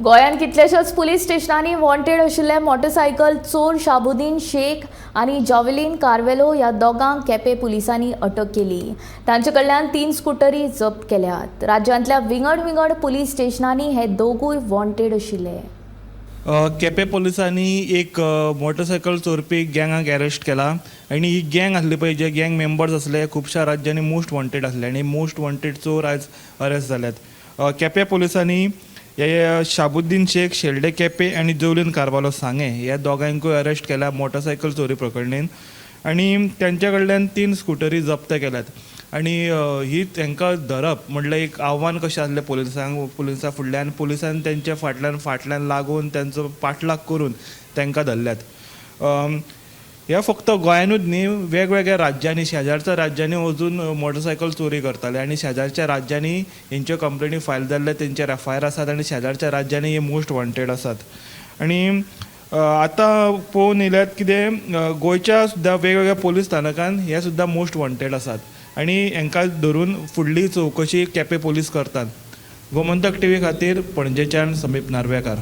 गोंयान कितलेशेच police स्टेशनांनी wanted आशिल्ले मोटरसायकल चोर शाबुद्दीन शेख आणि जॉवेलिन कार्वेलो ह्या दोगांक केपें पुलिसांनी अटक केली। तांचे कडल्यान 3 स्कूटरी जप्त केल्यात। राज्यांतल्या विंगड पुलीस स्टेशनांनी हे दोगूय वॉन्टेड आशिल्ले। केपें पुलिसांनी एक मोटरसायकल चोरपी गँगाक अरेस्ट केला आणि ही गँग आसली पळय जे गँग मेंबर्स असले खुबशा राज्यांनी मोस्ट वॉन्टेड असले आणि मोस्ट वॉन्टेड चोर आज अरेस्ट जाल्यात। केपें पुलिसांनी हे शाबुद्दीन शेख, शेल्डे केपे आणि जॉवेलिन कार्वालो सांगे ह्या दोगांकूय अरेस्ट केला मोटरसायकल चोरी प्रकरणीन आणि त्यांच्या कडल्यान 3 स्कूटरी जप्त केल्यात। आणि ही तांकां धरप म्हटल्यार एक आव्हान कशें आसलें पुलिसां फुडल्यान पुलिसान त्यांच्या फाटल्यान लागून त्यांचो पाठलाग करून तांकां धरल्यात। हे फक्त गोंयानूच न्ही, वेगवेगळ्या राज्यांनी शेजारच्या राज्यांनी वचून मोटरसायकल चोरी करताले आणि शेजारच्या राज्यांनी हेंच्यो कंप्लेनी फायल जाल्ले, तेंचेर एफआयआर आसात आणि शेजारच्या राज्यांनी हे मोस्ट वॉन्टेड आसात। आणि आतां पळोवन येयल्यात कितें गोंयच्या सुद्दां वेगवेगळ्या पुलीस स्थानकांत हे सुद्दां मोस्ट वॉन्टेड आसात आणि हांकां धरून फुडली चवकशी केपें पुलीस करतात। गोमंतक टीव्ही खातीर पणजेच्यान समीप नार्वेकार।